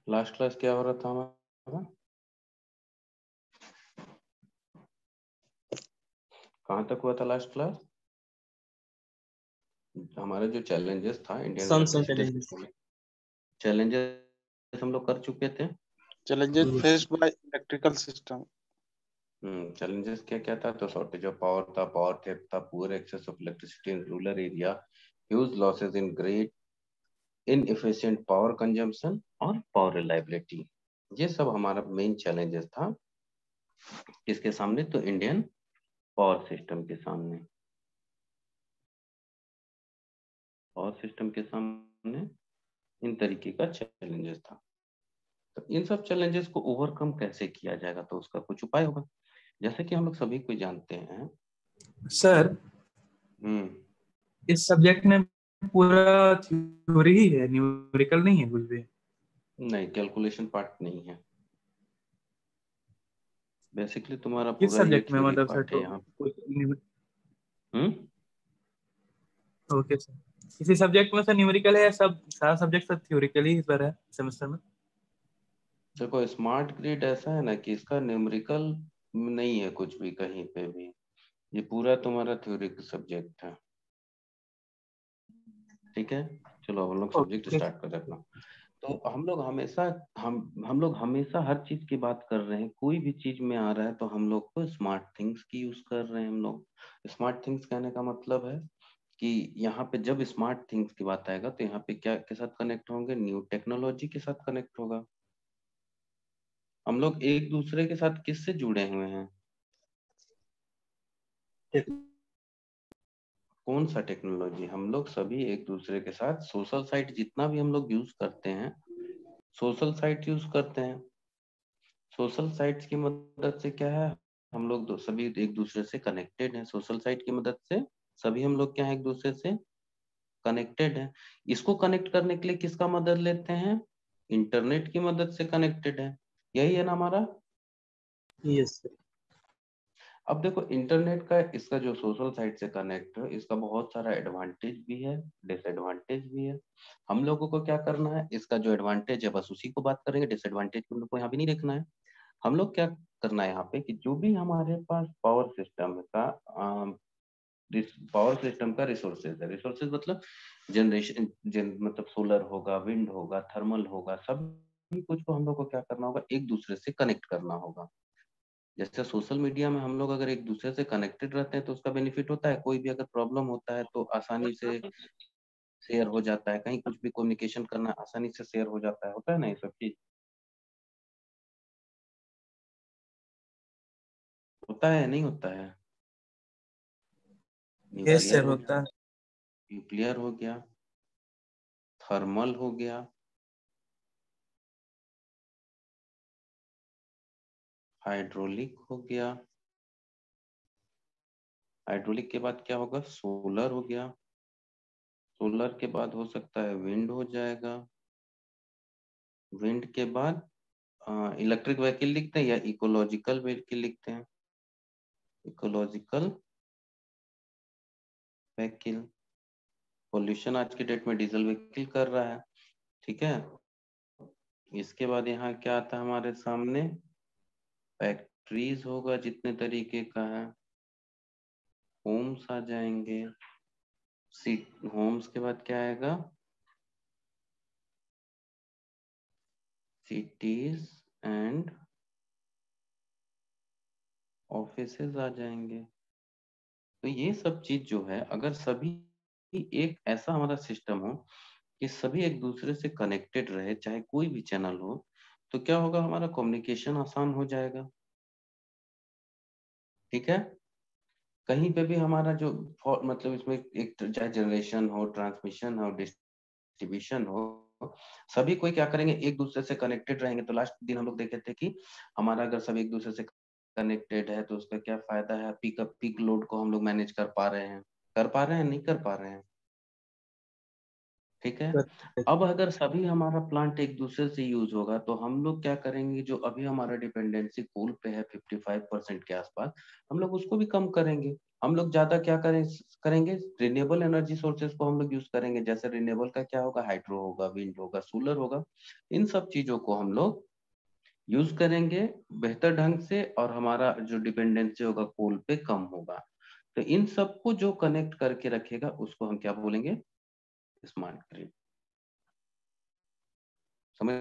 Last class क्या हो रहा था हमारा? कहाँ तक हुआ था लास्ट क्लास? हमारे जो चैलेंजेस था इंडियन इलेक्ट्रिसिटी सिस्टम, चैलेंजेस हम लोग कर चुके थे। Challenges faced by electrical system. Challenges क्या क्या था? तो शॉर्टेज ऑफ पावर था, पावर थेफ्ट था, poor access of electricity in rural area, huge losses in great inefficient power consumption और पावर रिलायबिलिटी। ये सब हमारा मेन चैलेंजेस था। किसके सामने? तो इंडियन पावर सिस्टम के सामने। पावर सिस्टम के सामने इन तरीके का चैलेंजेस था। तो इन सब चैलेंजेस को ओवरकम कैसे किया जाएगा, तो उसका कुछ उपाय होगा। जैसे कि हम लोग सभी को जानते हैं सर, इस सब्जेक्ट में पूरा थ्योरी ही है, न्यूमेरिकल नहीं है कुछ भी? नहीं, कैलकुलेशन पार्ट नहीं है। बेसिकली तुम्हारा किस पूरा ये सब्जेक्ट में थ्योरी मतलब सर? पार्ट है यहाँ। ओके सर, किसी सब्जेक्ट में सर न्यूमेरिकल है? सब सारा सब्जेक्ट सर थ्योरिकल ही इस बार है सेमेस्टर में? देखो, स्मार्ट ग्रिड ऐसा है ना कि इसका न्यूमेरिकल नहीं है कुछ भी कहीं पे भी। ये पूरा तुम्हारा थ्योरिकल सब्जेक्ट है। ठीक है, चलो हम लोग सब्जेक्ट स्टार्ट कर रहे हैं। तो हम लोग हमेशा हर चीज की बात कर रहे हैं। कोई भी चीज में आ रहा है तो हम लोग को स्मार्ट थिंग्स की यूज कर रहे हैं। हम लोग स्मार्ट थिंग्स कहने का मतलब है कि यहाँ पे जब स्मार्ट थिंग्स की बात आएगा तो यहाँ पे क्या के साथ कनेक्ट होंगे? न्यू टेक्नोलॉजी के साथ कनेक्ट होगा। हम लोग एक दूसरे के साथ किससे जुड़े हुए हैं? कौन सा टेक्नोलॉजी? हम लोग सभी एक दूसरे के साथ सोशल साइट जितना भी हम लोग यूज करते हैं, सोशल साइट यूज करते हैं। सोशल साइट्स की मदद से क्या है, हम लोग सभी एक दूसरे से कनेक्टेड हैं। सोशल साइट की मदद से सभी हम लोग क्या है, एक दूसरे से कनेक्टेड हैं। इसको कनेक्ट करने के लिए किसका मदद लेते हैं? इंटरनेट की मदद से कनेक्टेड है। यही है ना हमारा? Yes sir. अब देखो, इंटरनेट का इसका जो सोशल साइट से कनेक्ट है, इसका बहुत सारा एडवांटेज भी है, डिसएडवांटेज भी है। हम लोगों को क्या करना है, इसका जो एडवांटेज है बस उसी को बात करेंगे, डिसएडवांटेज को हम लोग को यहाँ भी नहीं देखना है। हम लोग क्या करना है यहाँ पे कि जो भी हमारे पास पावर सिस्टम का रिसोर्सेज है, रिसोर्सेज मतलब जनरेशन मतलब सोलर होगा, विंड होगा, थर्मल होगा, सभी कुछ को हम लोग को क्या करना होगा, एक दूसरे से कनेक्ट करना होगा। जैसे सोशल मीडिया में हम लोग अगर एक दूसरे से कनेक्टेड रहते हैं तो उसका बेनिफिट होता है, कोई भी अगर प्रॉब्लम होता है तो आसानी से शेयर हो जाता है, कहीं कुछ भी कम्युनिकेशन करना आसानी से शेयर हो जाता है, होता है ना ये सब चीज? होता है नहीं होता है? यस न्यूक्लियर सर, हो होता है। न्यूक्लियर हो गया, थर्मल हो गया, हाइड्रोलिक हो गया, हाइड्रोलिक के बाद क्या होगा? सोलर हो गया, सोलर के बाद हो सकता है विंड हो जाएगा, विंड के बाद इलेक्ट्रिक व्हीकल लिखते हैं या इकोलॉजिकल व्हीकल लिखते हैं? Ecological vehicle. पोल्यूशन आज के डेट में डीजल व्हीकल कर रहा है। ठीक है, इसके बाद यहाँ क्या आता है हमारे सामने? फैक्ट्रीज होगा जितने तरीके का है, होम्स आ जाएंगे। होम्स के बाद क्या आएगा? सिटीज एंड ऑफिसेज आ जाएंगे। तो ये सब चीज जो है, अगर सभी एक ऐसा हमारा सिस्टम हो कि सभी एक दूसरे से कनेक्टेड रहे, चाहे कोई भी चैनल हो, तो क्या होगा? हमारा कम्युनिकेशन आसान हो जाएगा। ठीक है, कहीं पे भी हमारा जो मतलब इसमें एक चाहे जनरेशन हो, ट्रांसमिशन हो, डिस्ट्रीब्यूशन हो, सभी कोई क्या करेंगे, एक दूसरे से कनेक्टेड रहेंगे। तो लास्ट दिन हम लोग देखे थे कि हमारा अगर सभी एक दूसरे से कनेक्टेड है तो उसका क्या फायदा है? पीक लोड को हम लोग मैनेज कर पा रहे हैं, कर पा रहे हैं, नहीं कर पा रहे हैं? ठीक है, अब अगर सभी हमारा प्लांट एक दूसरे से यूज होगा तो हम लोग क्या करेंगे? जो अभी हमारा डिपेंडेंसी कोल पे है 55% के आसपास, हम लोग उसको भी कम करेंगे। हम लोग ज्यादा क्या करेंगे, रिन्यूएबल एनर्जी सोर्सेज को हम लोग यूज करेंगे। जैसे रिन्यूएबल का क्या होगा, हाइड्रो होगा, विंड होगा, सोलर होगा, इन सब चीजों को हम लोग यूज करेंगे बेहतर ढंग से, और हमारा जो डिपेंडेंसी होगा कोल पे कम होगा। तो इन सबको जो कनेक्ट करके रखेगा उसको हम क्या बोलेंगे, स्मार्ट ग्रिड। समझ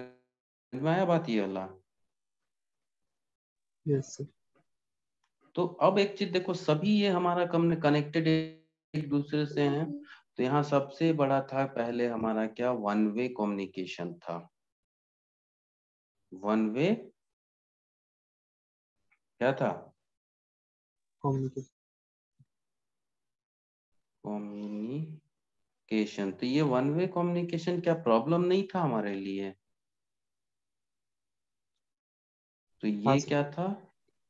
में आया बात ये वाला? Yes sir. तो अब एक चीज देखो, सभी ये हमारा कनेक्टेड एक दूसरे से हैं। तो यहाँ सबसे बड़ा था पहले हमारा क्या, वन वे कम्युनिकेशन था। वन वे क्या था, कम्युनिकेशन। कम्युनिकेशन। तो ये वन वे कम्युनिकेशन क्या प्रॉब्लम नहीं था हमारे लिए? तो हाँ ये सर। क्या था,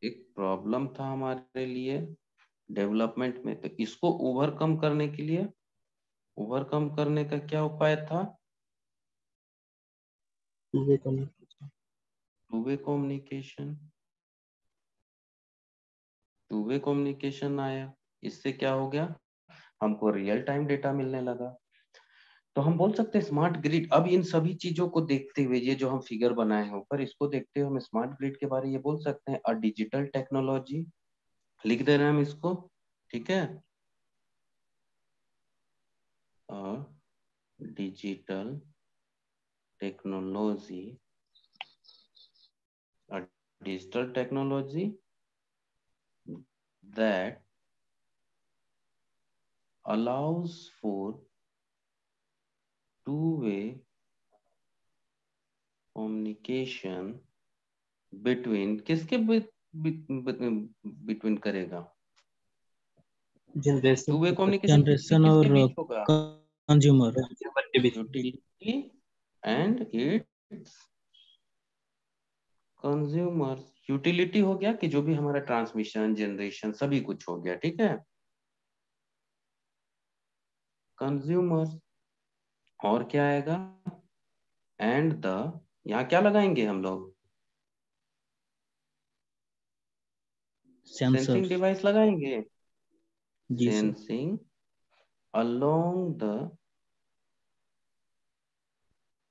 एक प्रॉब्लम था हमारे लिए डेवलपमेंट में। तो इसको ओवरकम करने के लिए, ओवरकम करने का क्या उपाय था, to way communication. To way communication. To way communication आया, इससे क्या हो गया, हमको रियल टाइम डेटा मिलने लगा। तो हम बोल सकते हैं स्मार्ट ग्रिड। अब इन सभी चीजों को देखते हुए, ये जो हम फिगर बनाए हैं ऊपर, इसको देखते हुए हम स्मार्ट ग्रिड के बारे में ये बोल सकते हैं, अ डिजिटल टेक्नोलॉजी, लिख दे रहे हैं हम इसको, ठीक है, a digital technology, a digital technology that allows for two-way communication between, किसके बिटवीन करेगा, जनरेशन टू वे कम्युनिकेशन किसके जनरेशन किसके और बीच होगा, कंज्यूमर। कंज्यूमर के बीच। Utility and its consumer. Utility हो गया कि जो भी हमारा ट्रांसमिशन जनरेशन सभी कुछ हो गया, ठीक है। कंज्यूमर, और क्या आएगा, एंड द, यहाँ क्या लगाएंगे हम लोग, सेंसिंग सेंसर्स। डिवाइस लगाएंगे, जी sir. sensing along the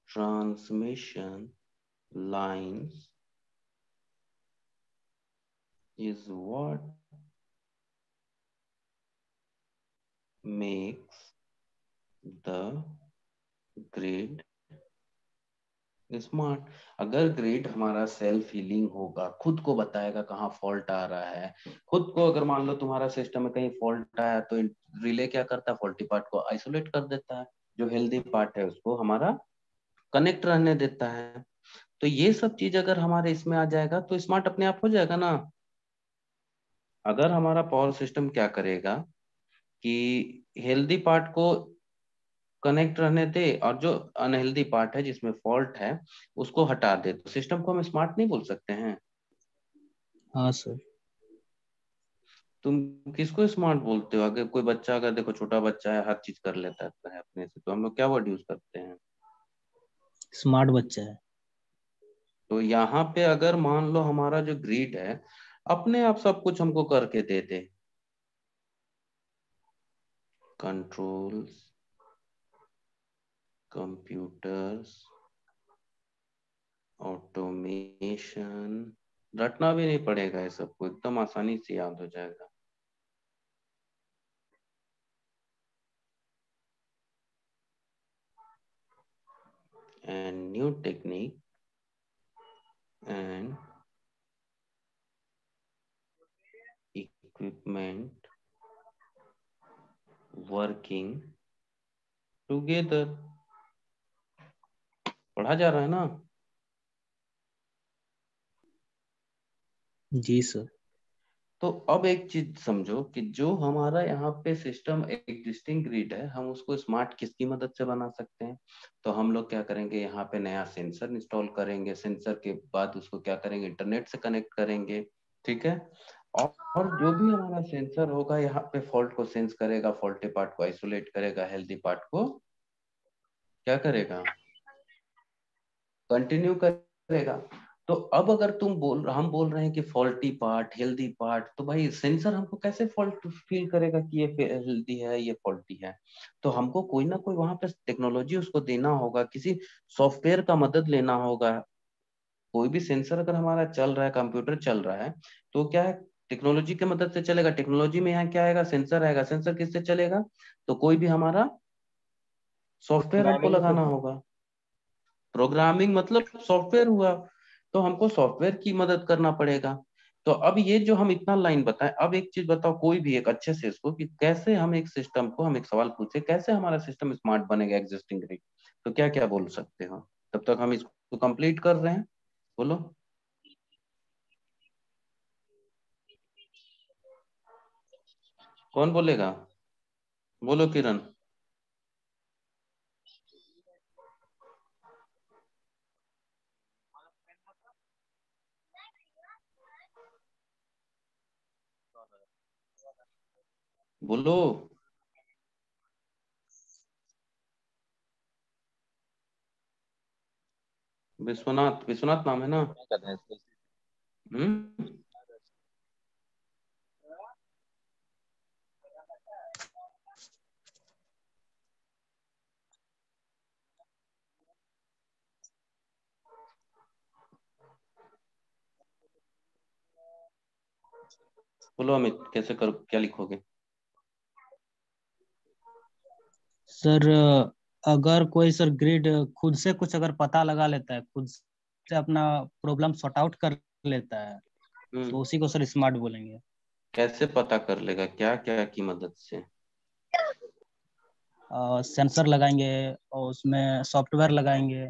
transmission lines is what makes the grid smart. अगर ग्रिड हमारा सेल्फ हीलिंग होगा, खुद को बताएगा कहाँ फॉल्ट आ रहा है, खुद को, अगर मान लो तुम्हारा सिस्टम में कहीं फॉल्ट आया तो रिले क्या करता है, फॉल्टी पार्ट को आइसोलेट कर देता है, जो हेल्दी पार्ट है उसको हमारा कनेक्ट रहने देता है। तो ये सब चीज अगर हमारे इसमें आ जाएगा तो स्मार्ट अपने आप हो जाएगा ना। अगर हमारा पावर सिस्टम क्या करेगा कि हेल्दी पार्ट को कनेक्ट रहने दे, और जो अनहेल्दी पार्ट है जिसमें फॉल्ट है उसको हटा दे, तो सिस्टम को हम स्मार्ट नहीं बोल सकते हैं। हाँ सर। तुम किसको स्मार्ट बोलते हो? अगर कोई बच्चा, अगर देखो छोटा बच्चा है, हर चीज कर लेता है अपने से, तो हम लोग क्या वर्ड यूज करते हैं? स्मार्ट बच्चा है। तो यहाँ पे अगर मान लो हमारा जो ग्रिड है अपने आप सब कुछ हमको करके दे दे, कंट्रोल्स, कंप्यूटर्स, ऑटोमेशन, रटना भी नहीं पड़ेगा, ये सबको एकदम आसानी से याद हो जाएगा। And new technique and equipment working together, पढ़ा जा रहा है ना? जी सर। तो अब एक चीज समझो कि जो हमारा यहाँ पे सिस्टम एग्जिस्टिंग ग्रिड है, हम उसको स्मार्ट किसकी मदद से बना सकते हैं? तो हम लोग क्या करेंगे, यहाँ पे नया सेंसर इंस्टॉल करेंगे, सेंसर के बाद उसको क्या करेंगे, इंटरनेट से कनेक्ट करेंगे, ठीक है। और जो भी हमारा सेंसर होगा यहाँ पे फॉल्ट को सेंस करेगा, फॉल्टी पार्ट को आइसोलेट करेगा, हेल्दी पार्ट को क्या करेगा, कंटिन्यू करेगा। तो अब अगर हम बोल रहे हैं कि फॉल्टी पार्ट, हेल्दी पार्ट, तो भाई सेंसर हमको कैसे फॉल्ट फील करेगा कि ये हेल्दी है, ये फॉल्टी है? तो हमको कोई ना कोई वहां पे टेक्नोलॉजी उसको देना होगा, किसी सॉफ्टवेयर का मदद लेना होगा। कोई भी सेंसर अगर हमारा चल रहा है, कंप्यूटर चल रहा है, तो क्या है, टेक्नोलॉजी की मदद से चलेगा। टेक्नोलॉजी में यहाँ क्या आएगा, सेंसर आएगा। सेंसर किससे चलेगा? तो कोई भी हमारा सॉफ्टवेयर हमको लगाना होगा। प्रोग्रामिंग मतलब सॉफ्टवेयर हुआ, तो हमको सॉफ्टवेयर की मदद करना पड़ेगा। तो अब ये जो हम इतना लाइन बताएं, अब एक चीज बताओ कोई भी एक अच्छे से इसको, कि कैसे हम एक सिस्टम को, हम एक सवाल पूछे, कैसे हमारा सिस्टम स्मार्ट बनेगा एग्जिस्टिंग ग्रिड? तो क्या क्या बोल सकते हो? तब तक हम इसको कंप्लीट कर रहे हैं, बोलो। कौन बोलेगा? बोलो किरण। बोलो। विश्वनाथ, विश्वनाथ नाम है ना? हम्म। बोलो अमित, कैसे करो, क्या लिखोगे? सर अगर कोई सर ग्रिड खुद से कुछ अगर पता लगा लेता है, खुद से अपना प्रॉब्लम सॉर्ट आउट कर लेता है, तो उसी को सर स्मार्ट बोलेंगे। कैसे पता कर लेगा, क्या क्या की मदद से? सेंसर लगाएंगे और उसमें सॉफ्टवेयर लगाएंगे,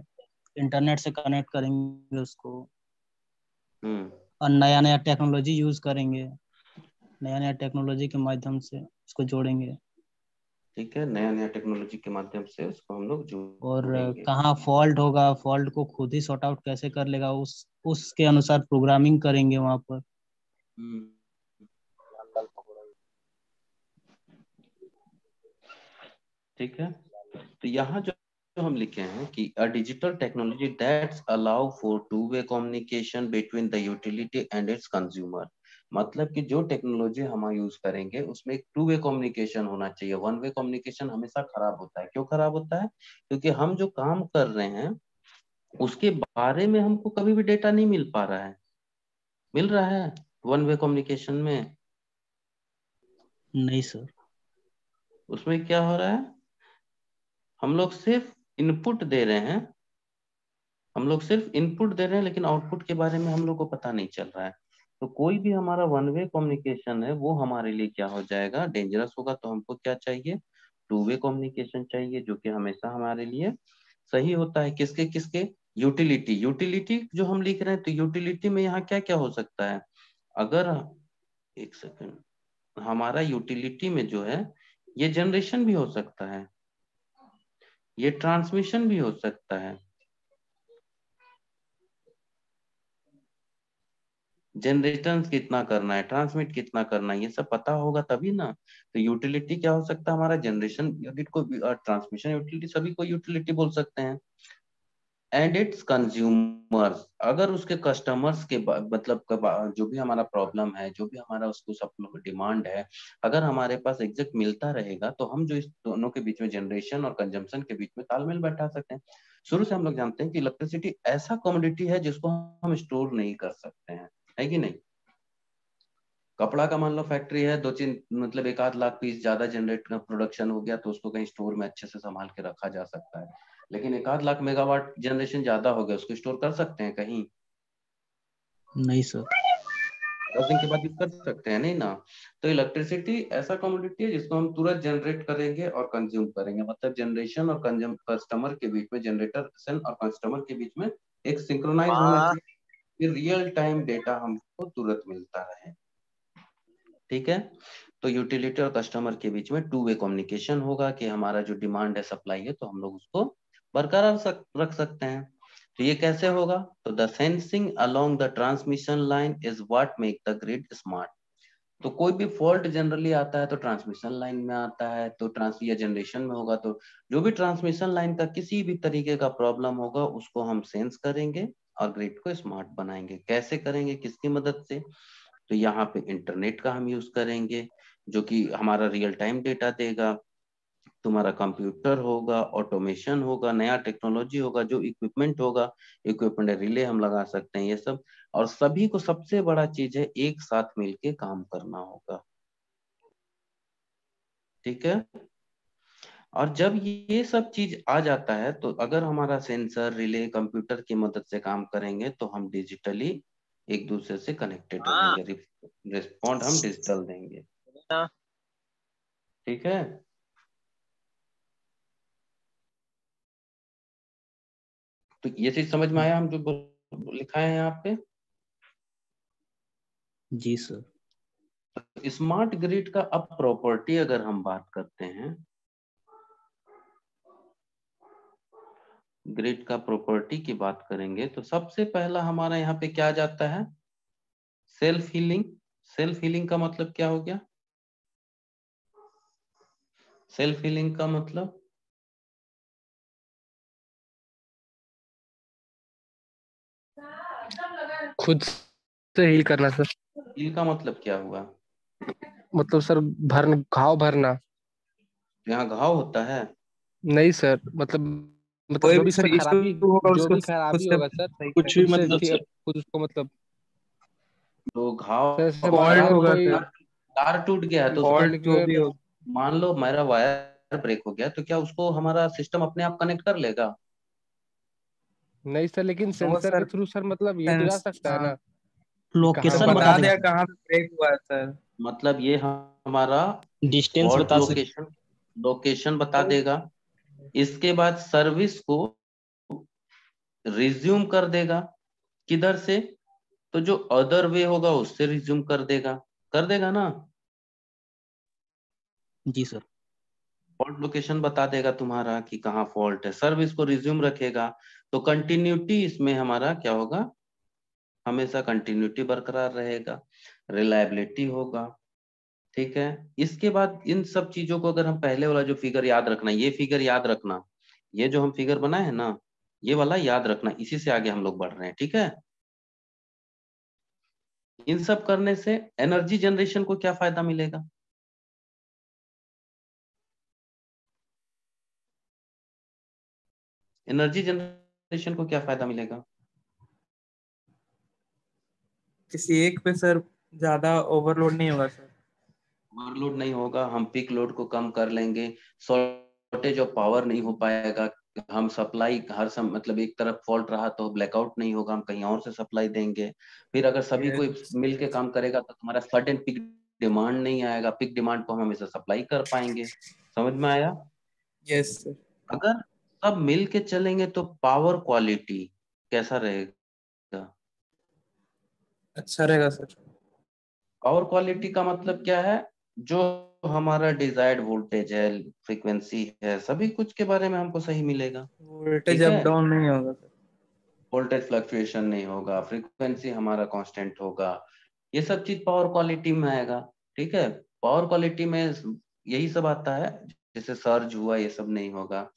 इंटरनेट से कनेक्ट करेंगे उसको, और नया नया टेक्नोलॉजी यूज करेंगे, नया नया टेक्नोलॉजी के माध्यम से उसको जोड़ेंगे। ठीक है, नया नया टेक्नोलॉजी के माध्यम से उसको हम लोग और जोड़ेंगे। कहाँ फॉल्ट होगा, फॉल्ट को खुद ही सॉर्ट आउट कैसे कर लेगा, उसके अनुसार प्रोग्रामिंग करेंगे वहां पर। हम्म। ठीक है, तो यहाँ जो जो हम लिखे हैं कि a digital technology that's allow for to way communication between the utility and its consumer. मतलब कि जो टेक्नोलॉजी हम यूज करेंगे उसमें एक टू वे कम्युनिकेशन होना चाहिए। वन वे कम्युनिकेशन हमेशा खराब होता है। क्यों खराब होता है? क्योंकि हम जो काम कर रहे हैं उसके बारे में हमको कभी भी डेटा नहीं मिल पा रहा है। मिल रहा है वन वे कम्युनिकेशन में? नहीं सर। उसमें क्या हो रहा है, हम लोग सिर्फ इनपुट दे रहे हैं, हम लोग सिर्फ इनपुट दे रहे हैं, लेकिन आउटपुट के बारे में हम लोग को पता नहीं चल रहा है। तो कोई भी हमारा वन वे कम्युनिकेशन है वो हमारे लिए क्या हो जाएगा, डेंजरस होगा। तो हमको क्या चाहिए, टू वे कम्युनिकेशन चाहिए, जो कि हमेशा हमारे लिए सही होता है। किसके किसके? यूटिलिटी। यूटिलिटी जो हम लिख रहे हैं, तो यूटिलिटी में यहाँ क्या क्या हो सकता है? अगर, एक सेकंड, हमारा यूटिलिटी में जो है, ये जनरेशन भी हो सकता है, ये ट्रांसमिशन भी हो सकता है। जनरेशन कितना करना है, ट्रांसमिट कितना करना है, ये सब पता होगा तभी ना। तो यूटिलिटी क्या हो सकता है हमारा, जनरेशन यूनिट को, ट्रांसमिशन यूटिलिटी, सभी को यूटिलिटी बोल सकते हैं। एंड इट्स कंज्यूमर्स, अगर उसके कस्टमर्स के मतलब जो भी हमारा प्रॉब्लम है, जो भी हमारा उसको सब डिमांड है, अगर हमारे पास एग्जैक्ट मिलता रहेगा, तो हम जो इस दोनों के बीच में, जनरेशन और कंजम्पशन के बीच में तालमेल बैठा सकते हैं। शुरू से हम लोग जानते हैं कि इलेक्ट्रिसिटी ऐसा कमोडिटी है जिसको हम स्टोर नहीं कर सकते हैं, है कि नहीं? कपड़ा का मान लो फैक्ट्री है, दो तीन मतलब एक आध लाख पीस ज्यादा जनरेट प्रोडक्शन हो गया, तो उसको कहीं स्टोर में अच्छे से संभाल के रखा जा सकता है। लेकिन एक आध लाख मेगावाट जनरेशन ज्यादा हो गया, उसको स्टोर कर सकते हैं कहीं? नहीं सर। 10 दिन के बाद यूज कर सकते हैं, नहीं ना। तो इलेक्ट्रिसिटी ऐसा कमोडिटी है जिसको हम तुरंत जनरेट करेंगे और कंज्यूम करेंगे। मतलब जनरेशन और कस्टमर के बीच में, जनरेटर और कस्टमर के बीच में एक सिंक्रोनाइज होना चाहिए, रियल टाइम डेटा हमको तुरंत मिलता रहे। ठीक है, तो यूटिलिटी और कस्टमर के बीच में टू वे कम्युनिकेशन होगा, कि हमारा जो डिमांड है, सप्लाई है, तो हम लोग उसको बरकरार रख सकते हैं। तो ये कैसे होगा? तो the sensing along the transmission line is what make the grid smart. तो कोई भी फॉल्ट जनरली आता है तो ट्रांसमिशन लाइन में आता है, तो ट्रांस या जनरेशन में होगा। तो जो भी ट्रांसमिशन लाइन का किसी भी तरीके का प्रॉब्लम होगा उसको हम सेंस करेंगे, और ग्रिड को स्मार्ट बनाएंगे। कैसे करेंगे, किसकी मदद से? तो यहाँ पे इंटरनेट का हम यूज करेंगे, जो कि हमारा रियल टाइम डेटा देगा। तुम्हारा कंप्यूटर होगा, ऑटोमेशन होगा, नया टेक्नोलॉजी होगा, जो इक्विपमेंट होगा, इक्विपमेंट रिले हम लगा सकते हैं, ये सब। और सभी को सबसे बड़ा चीज है, एक साथ मिलके काम करना होगा। ठीक है। और जब ये सब चीज आ जाता है, तो अगर हमारा सेंसर, रिले, कंप्यूटर की मदद से काम करेंगे, तो हम डिजिटली एक दूसरे से कनेक्टेड रहेंगे, रिस्पॉन्ड हम डिजिटल देंगे। ठीक है। तो ये चीज समझ में आया, हम जो लिखा है यहाँ पे? जी सर। स्मार्ट ग्रिड का अब प्रॉपर्टी अगर हम बात करते हैं, ग्रिड का प्रॉपर्टी की बात करेंगे, तो सबसे पहला हमारा यहाँ पे क्या जाता है? Self healing. सेल्फ हीलिंग का मतलब क्या हो गया? सेल्फ हीलिंग का मतलब खुद से हील करना सर। हील का मतलब क्या हुआ? मतलब सर घाव भरना। यहाँ घाव होता है? नहीं सर, मतलब कोई जो भी भी सर उसमें इशू खराबी, होगा जो उसको भी खुद खराबी से होगा सर, सही कुछ करें। भी खुद से मतलब ठीक, सर, खुद उसको मतलब तो सर घाव, से फॉल्ट अगर होगा कोई सर, तार टूट गया है तो उसको, फॉल्ट जो भी हो। मान लो मेरा वायर ब्रेक हो गया, तो क्या उसको हमारा सिस्टम अपने आप कनेक्ट कर लेगा? नहीं सर, लेकिन नो सेंसर के सर, थ्रू सर मतलब ये तो जा सेंस सकता है हाँ, ना कि कहाँ तो लोकेशन हुआ बता बता है। देगा दिया सर, कहाँ पे ब्रेक हुआ है सर। मतलब ये हमारा डिस्टेंस फॉल्ट बता सकते। लोकेशन, लोकेशन बता देगा। इसके बाद सर्विस को रिज्यूम कर देगा। किधर से? तो जो अदर वे होगा उससे रिज्यूम कर देगा ना। जी सर। फॉल्ट लोकेशन बता देगा तुम्हारा कि कहाँ फॉल्ट है, सर्विस को रिज्यूम रखेगा। तो कंटिन्यूटी इसमें हमारा क्या होगा? हमेशा कंटिन्यूटी बरकरार रहेगा, रिलायबिलिटी होगा। ठीक है। इसके बाद इन सब चीजों को अगर हम पहले वाला जो फिगर याद रखना, ये फिगर याद रखना, ये जो हम फिगर बनाए है ना, ये वाला याद रखना, इसी से आगे हम लोग बढ़ रहे हैं। ठीक है। इन सब करने से एनर्जी जनरेशन को क्या फायदा मिलेगा? एनर्जी जनरेशन को क्या फायदा मिलेगा? किसी एक पे सर ज्यादा ओवरलोड नहीं होगा सर। ओवरलोड नहीं होगा, हम पीक लोड को कम कर लेंगे, शॉर्टेज ऑफ पावर नहीं हो पाएगा, हम सप्लाई मतलब एक तरफ फॉल्ट रहा तो ब्लैकआउट नहीं होगा, हम कहीं और से सप्लाई देंगे। फिर अगर सभी कोई यस मिल के काम करेगा तो तुम्हारा सडन पीक डिमांड नहीं आएगा, पीक डिमांड को हम हमेशा सप्लाई कर पाएंगे। समझ में आया? Yes sir. अगर सब मिल के चलेंगे तो पावर क्वालिटी कैसा रहेगा? अच्छा रहेगा सर। पावर क्वालिटी का मतलब क्या है? जो हमारा डिजायर्ड वोल्टेज है, फ्रीक्वेंसी है, सभी कुछ के बारे में हमको सही मिलेगा। वोल्टेज ठीक अप है। डाउन नहीं होगा सर। वोल्टेज फ्लक्चुएशन नहीं होगा, फ्रीक्वेंसी हमारा कांस्टेंट होगा, ये सब चीज पावर क्वालिटी में आएगा। ठीक है। पावर क्वालिटी में यही सब आता है, जैसे सर्ज हुआ ये सब नहीं होगा।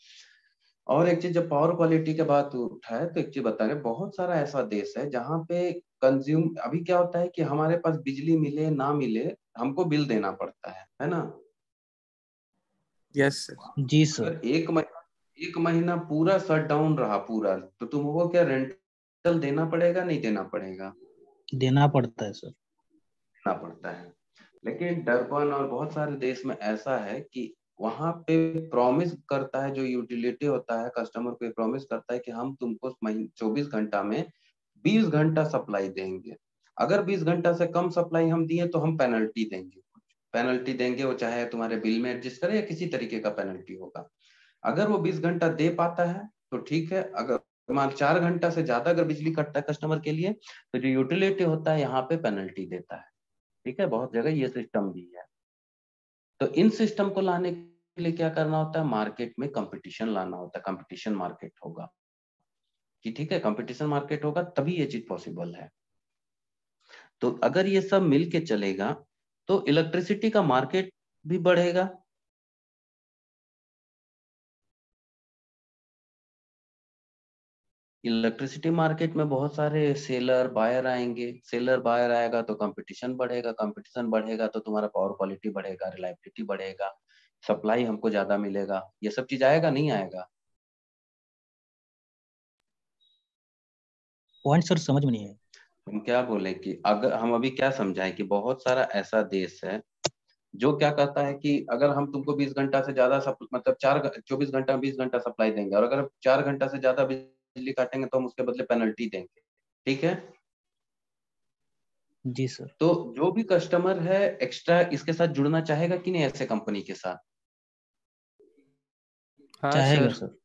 और एक चीज, जब पावर क्वालिटी के बात उठा है तो एक चीज बता रहे, बहुत सारा ऐसा देश है जहाँ पे कंज्यूम, अभी क्या होता है कि हमारे पास बिजली मिले ना मिले, हमको बिल देना पड़ता है ना। Yes sir. जी सर। अगर एक महीना पूरा शट डाउन रहा पूरा, तो तुमको क्या रेंटल देना पड़ेगा, नहीं देना पड़ेगा? देना पड़ता है सर। देना पड़ता है। लेकिन डरबन और बहुत सारे देश में ऐसा है कि वहां पे प्रॉमिस करता है, जो यूटिलिटी होता है, कस्टमर को प्रॉमिस करता है कि हम तुमको 24 घंटा में 20 घंटा सप्लाई देंगे। अगर 20 घंटा से कम सप्लाई हम दिए तो हम पेनल्टी देंगे, पेनल्टी देंगे, वो चाहे तुम्हारे बिल में एडजस्ट करे या किसी तरीके का पेनल्टी होगा। अगर वो 20 घंटा दे पाता है तो ठीक है, अगर मान 4 घंटा से ज्यादा अगर बिजली कटता है कस्टमर के लिए, तो जो यूटिलिटी होता है यहाँ पे पेनल्टी देता है। ठीक है। बहुत जगह ये सिस्टम भी है। तो इन सिस्टम को लाने के लिए क्या करना होता है? मार्केट में कंपटीशन लाना होता है, कंपटीशन मार्केट होगा कि ठीक है, कंपटीशन मार्केट होगा तभी ये चीज पॉसिबल है। तो अगर ये सब मिल के चलेगा तो इलेक्ट्रिसिटी का मार्केट भी बढ़ेगा। इलेक्ट्रिसिटी मार्केट में बहुत सारे सेलर बायर आएंगे, सेलर बायर आएगा तो कंपटीशन बढ़ेगा, कंपटीशन बढ़ेगा तो तुम्हारा पावर क्वालिटी बढ़ेगा, रिलायबिलिटी बढ़ेगा, सप्लाई हमको ज्यादा मिलेगा। ये सब चीज आएगा नहीं आएगा? पॉइंट सर समझ में नहीं है। हम क्या बोले कि अगर हम अभी क्या समझाएं कि बहुत सारा ऐसा देश है जो क्या कहता है कि अगर हम तुमको 20 घंटा से ज्यादा मतलब 24 घंटा 20 घंटा सप्लाई देंगे, और अगर 4 घंटा से ज्यादा बिजली काटेंगे तो हम उसके बदले पेनल्टी देंगे। ठीक है? जी सर। तो जो भी कस्टमर है एक्स्ट्रा इसके साथ जुड़ना चाहेगा कि नहीं ऐसे कंपनी के साथ? हाँ चाहेगा सर। सर।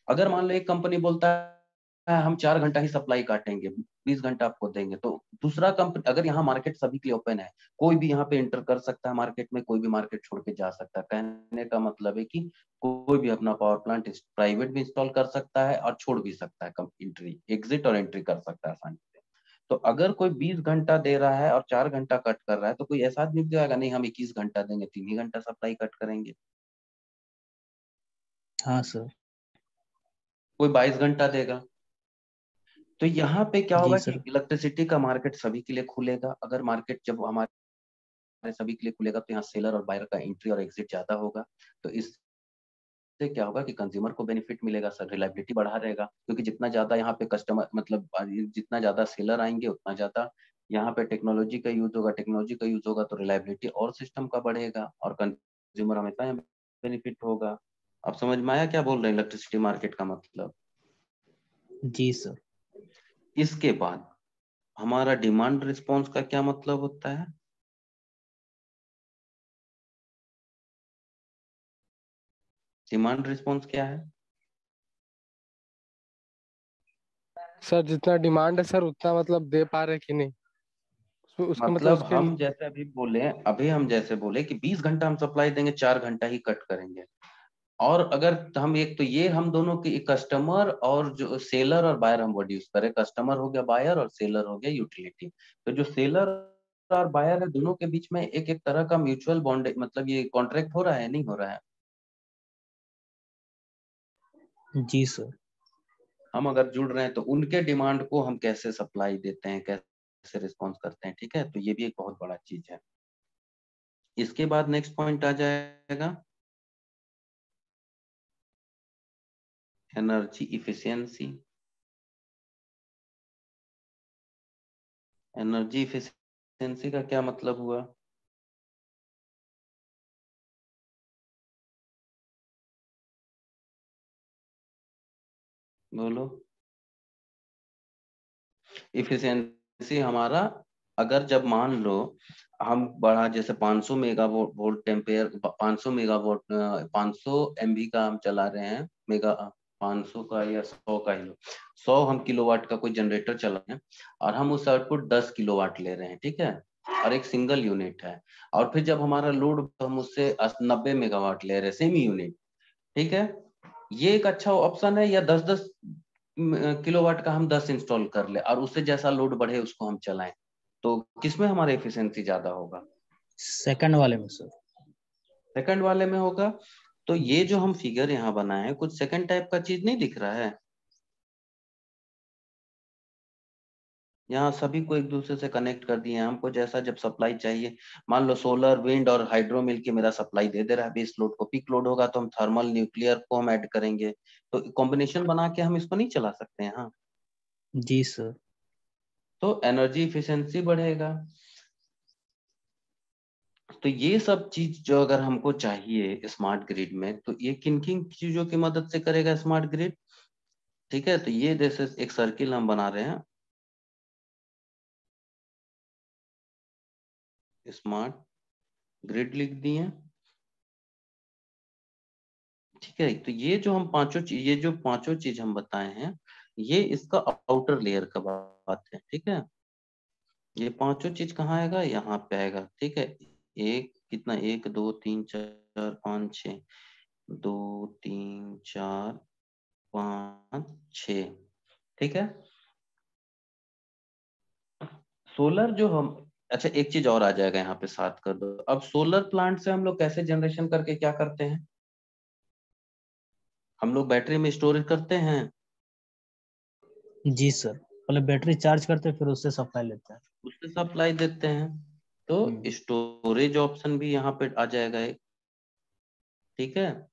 अगर मान लो एक कंपनी बोलता है हम 4 घंटा ही सप्लाई काटेंगे, 20 घंटा आपको देंगे, तो दूसरा कंपनी, अगर यहाँ मार्केट सभी के लिए ओपन है, कोई भी यहाँ पे एंटर कर सकता है मार्केट में, कोई भी मार्केट छोड़ के जा सकता है। कहने का मतलब है कि कोई भी अपना पावर प्लांट प्राइवेट भी इंस्टॉल कर सकता है और छोड़ भी सकता है, एंट्री एग्जिट और एंट्री कर सकता है आसानी से। तो अगर कोई 20 घंटा दे रहा है और 4 घंटा कट कर रहा है, तो कोई ऐसा आदमी भी आएगा नहीं हम 21 घंटा देंगे, 3 ही घंटा सप्लाई कट करेंगे। हाँ सर। कोई 22 घंटा देगा। तो यहाँ पे क्या जी होगा कि सर। इलेक्ट्रिसिटी का मार्केट सभी के लिए खुलेगा। अगर मार्केट जब हमारे सभी के लिए खुलेगा तो यहाँ सेलर और बायर का एंट्री और एग्जिट ज्यादा होगा। तो इससे क्या होगा कि कंज्यूमर को बेनिफिट मिलेगा सर, रिलायबिलिटी बढ़ा रहेगा, क्योंकि जितना ज्यादा यहाँ पे कस्टमर मतलब जितना ज्यादा सेलर आएंगे उतना ज्यादा यहाँ पे टेक्नोलॉजी का यूज होगा, टेक्नोलॉजी का यूज होगा तो रिलायबिलिटी और सिस्टम का बढ़ेगा और कंज्यूमर हमेशा बेनिफिट होगा। आप समझ में आया क्या बोल रहे हैं इलेक्ट्रिसिटी मार्केट का मतलब? जी सर। इसके बाद हमारा डिमांड रिस्पॉन्स का क्या मतलब होता है? डिमांड रिस्पॉन्स क्या है? सर जितना डिमांड है सर उतना मतलब दे पा रहे कि नहीं, उसके मतलब मतलब उसके हम जैसे अभी हम जैसे बोले कि 20 घंटा हम सप्लाई देंगे, 4 घंटा ही कट करेंगे। और अगर हम एक तो ये हम दोनों की कस्टमर और जो सेलर और बायर हम वर्ड यूज करें, कस्टमर हो गया बायर और सेलर हो गया यूटिलिटी। तो जो सेलर और बायर है दोनों के बीच में एक एक तरह का म्यूचुअल बॉन्ड मतलब ये कॉन्ट्रैक्ट हो रहा है नहीं हो रहा है? जी सर। हम अगर जुड़ रहे हैं तो उनके डिमांड को हम कैसे सप्लाई देते हैं, कैसे रिस्पॉन्स करते हैं। ठीक है? तो ये भी एक बहुत बड़ा चीज है। इसके बाद नेक्स्ट पॉइंट आ जाएगा एनर्जी इफिशियंसी। एनर्जी इफिशियंसी का क्या मतलब हुआ? बोलो। इफिशियंसी हमारा, अगर जब मान लो हम बड़ा जैसे 500 मेगावाट वोल्ट टेम्पेयर 500 मेगावाट 500 एमवी का हम चला रहे हैं, मेगा 500 का या 100 का ही लो, 100 हम किलोवाट का कोई जनरेटर चला रहे हैं और हम उस आउटपुट 10 किलोवाट ले रहे हैं। ठीक है? और एक सिंगल यूनिट है। और फिर जब हमारा लोड हम उससे 90 मेगावाट ले रहे हैं सेमी यूनिट। ठीक है? ये एक अच्छा ऑप्शन है, या 10-10 किलोवाट का हम 10 इंस्टॉल कर ले और उससे जैसा लोड बढ़े उसको हम चलाएं, तो किसमें हमारा एफिशिएंसी ज्यादा होगा? सेकंड वाले में सर। सेकंड वाले में होगा। तो ये जो हम फिगर यहाँ बनाए हैं कुछ सेकंड टाइप का चीज नहीं दिख रहा है? यहाँ सभी को एक दूसरे से कनेक्ट कर दिए हैं। हमको जैसा जब सप्लाई चाहिए, मान लो सोलर विंड और हाइड्रो मिल के मेरा सप्लाई दे दे रहा है बेस लोड को, पीक लोड होगा तो हम थर्मल न्यूक्लियर को हम ऐड करेंगे, तो कॉम्बिनेशन बना के हम इसको नहीं चला सकते हैं? हाँ। जी सर। तो एनर्जी इफिशियंसी बढ़ेगा। तो ये सब चीज जो अगर हमको चाहिए स्मार्ट ग्रिड में, तो ये किन किन चीजों की मदद से करेगा स्मार्ट ग्रिड? ठीक है? तो ये जैसे एक सर्किल हम बना रहे हैं, स्मार्ट ग्रिड लिख दिए। ठीक है? तो ये जो हम ये जो पांचों चीज हम बताए हैं, ये इसका आउटर लेयर का बात है। ठीक है? ये पांचों चीज कहाँ आएगा? यहाँ पे आएगा। ठीक है? एक कितना, 1 2 3 4 5 6, 2 3 4 5 6। ठीक है? सोलर जो हम, अच्छा एक चीज और आ जाएगा यहाँ पे साथ कर दो। अब सोलर प्लांट से हम लोग कैसे जनरेशन करके क्या करते हैं? हम लोग बैटरी में स्टोरेज करते हैं। जी सर, पहले बैटरी चार्ज करते फिर उससे सप्लाई लेते हैं। उससे सप्लाई देते हैं। तो स्टोरेज ऑप्शन भी यहाँ पे आ जाएगा एक, ठीक है।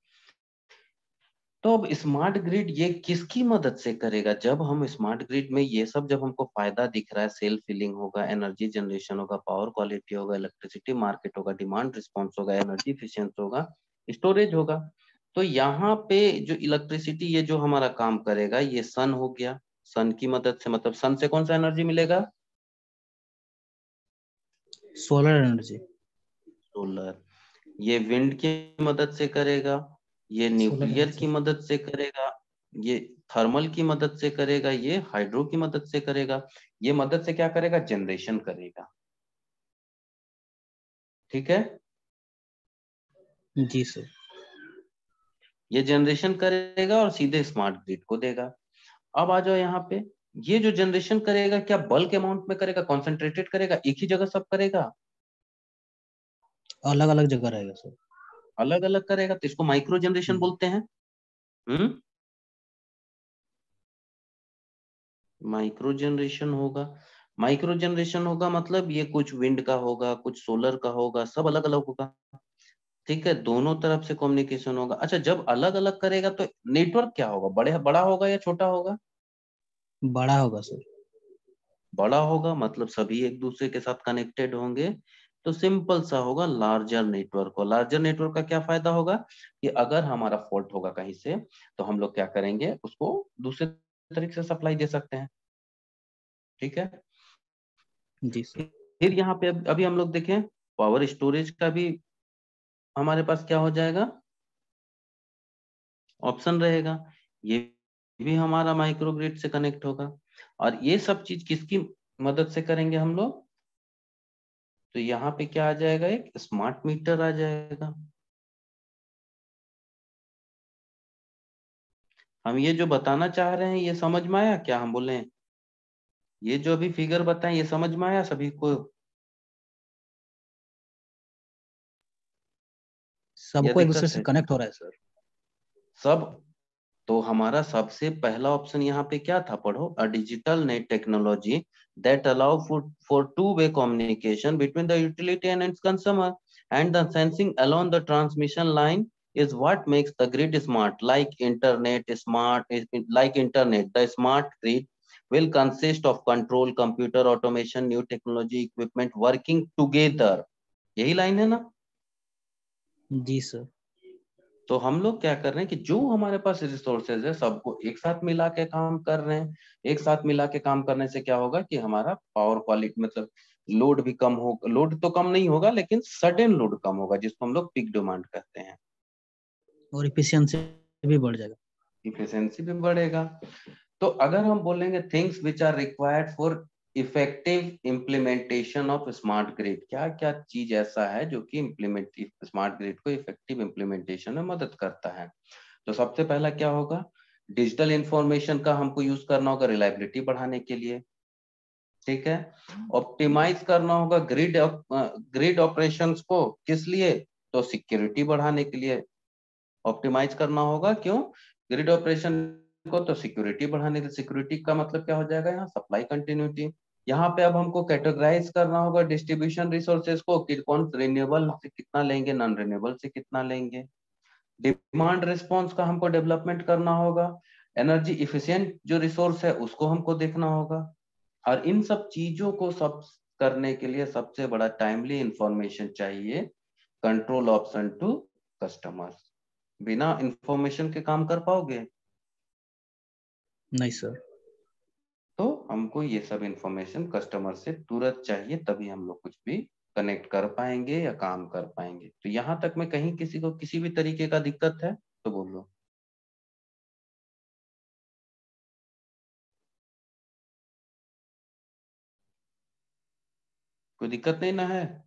तो अब स्मार्ट ग्रिड ये किसकी मदद से करेगा? जब हम स्मार्ट ग्रिड में ये सब, जब हमको फायदा दिख रहा है, सेल्फ फिलिंग होगा, एनर्जी जनरेशन होगा, पावर क्वालिटी होगा, इलेक्ट्रिसिटी मार्केट होगा, डिमांड रिस्पॉन्स होगा, एनर्जी एफिशिएंस होगा, स्टोरेज होगा, तो यहाँ पे जो इलेक्ट्रिसिटी ये जो हमारा काम करेगा, ये सन हो गया। सन की मदद से, मतलब सन से कौन सा एनर्जी मिलेगा? Solar energy. सोलर। ये विंड की मदद से करेगा, ये सोलर न्यूक्लियर की एनर्जी। मदद से करेगा, ये थर्मल की मदद से करेगा, ये हाइड्रो की मदद से करेगा। ये मदद से क्या करेगा? जनरेशन करेगा, ठीक है। जी सर। ये जनरेशन करेगा और सीधे स्मार्ट ग्रिड को देगा। अब आ जाओ यहाँ पे, ये जो जनरेशन करेगा क्या बल्क अमाउंट में करेगा, कॉन्सेंट्रेटेड करेगा, एक ही जगह सब करेगा? अलग अलग जगह रहेगा सर। अलग अलग करेगा, तो इसको माइक्रो जनरेशन बोलते हैं। माइक्रो जनरेशन होगा। माइक्रो जनरेशन होगा मतलब ये कुछ विंड का होगा, कुछ सोलर का होगा, सब अलग अलग होगा, ठीक है। दोनों तरफ से कम्युनिकेशन होगा। अच्छा, जब अलग अलग करेगा तो नेटवर्क क्या होगा? बड़ा होगा या छोटा होगा? बड़ा होगा सर। बड़ा होगा, मतलब सभी एक दूसरे के साथ कनेक्टेड होंगे, तो सिंपल सा होगा, लार्जर नेटवर्क। और लार्जर नेटवर्क का क्या फायदा होगा कि अगर हमारा फॉल्ट होगा कहीं से, तो हम लोग क्या करेंगे, उसको दूसरे तरीके से सप्लाई दे सकते हैं, ठीक है। जी सर। फिर यहाँ पे अभी हम लोग देखें, पावर स्टोरेज का भी हमारे पास क्या हो जाएगा, ऑप्शन रहेगा। ये भी हमारा माइक्रोग्रिड से कनेक्ट होगा। और ये सब चीज किसकी मदद से करेंगे हम लोग? तो यहाँ पे क्या आ जाएगा, एक स्मार्ट मीटर आ जाएगा। हम ये जो बताना चाह रहे हैं, ये समझ में आया क्या हम बोले? ये जो अभी फिगर बताएं, ये समझ में आया सभी को? या सबको एक दूसरे दिक्कत से है? कनेक्ट हो रहा है सर। सब। तो हमारा सबसे पहला ऑप्शन यहाँ पे क्या था, पढ़ो। A digital net technology that allow for to way communication between the utility and its consumer and the sensing alone the transmission line is what makes the grid smart. Like internet, the smart grid will consist of control, computer, automation, new technology, equipment working together. यही line है ना? जी sir. तो हम लोग क्या कर रहे हैं कि जो हमारे पास रिसोर्सेज है, सबको एक साथ मिला के काम कर रहे हैं। एक साथ मिला के काम करने से क्या होगा कि हमारा पावर क्वालिटी, मतलब लोड भी कम हो, लोड तो कम नहीं होगा लेकिन सडन लोड कम होगा, जिसको हम लोग पीक डिमांड कहते हैं। और इफिशियंसी भी बढ़ जाएगा। इफिशियंसी भी बढ़ेगा। तो अगर हम बोलेंगे things which are required for effective implementation of smart grid, क्या क्या चीज ऐसा है जो कि स्मार्ट ग्रिड को इफेक्टिव इम्प्लीमेंटेशन में मदद करता है? तो सबसे पहला क्या होगा, डिजिटल इंफॉर्मेशन का हमको यूज करना होगा रिलायबिलिटी बढ़ाने के लिए, ठीक है। ऑप्टिमाइज करना होगा ग्रिड ऑपरेशंस को, किस लिए? तो सिक्योरिटी बढ़ाने के लिए ऑप्टिमाइज करना होगा। क्यों? ग्रिड ऑपरेशन को तो सिक्योरिटी बढ़ाने के, सिक्योरिटी का मतलब क्या हो जाएगा यहाँ, सप्लाई कंटिन्यूटी। यहाँ पे अब हमको कैटेगराइज करना होगा डिस्ट्रीब्यूशन रिसोर्सेज को कि कौन रिन्यूएबल से कितना लेंगे, नॉन रिन्यूएबल से कितना लेंगे। डिमांड रिस्पॉन्स का हमको डेवलपमेंट करना होगा। एनर्जी इफिशिएंट जो रिसोर्स है उसको हमको देखना होगा। और इन सब चीजों को सब करने के लिए सबसे बड़ा टाइमली इंफॉर्मेशन चाहिए, कंट्रोल ऑप्शन टू कस्टमर्स। बिना इंफॉर्मेशन के काम कर पाओगे? नहीं सर। तो हमको ये सब इंफॉर्मेशन कस्टमर से तुरंत चाहिए, तभी हम लोग कुछ भी कनेक्ट कर पाएंगे या काम कर पाएंगे। तो यहाँ तक में कहीं किसी को किसी भी तरीके का दिक्कत है तो बोलो। कोई दिक्कत नहीं ना है?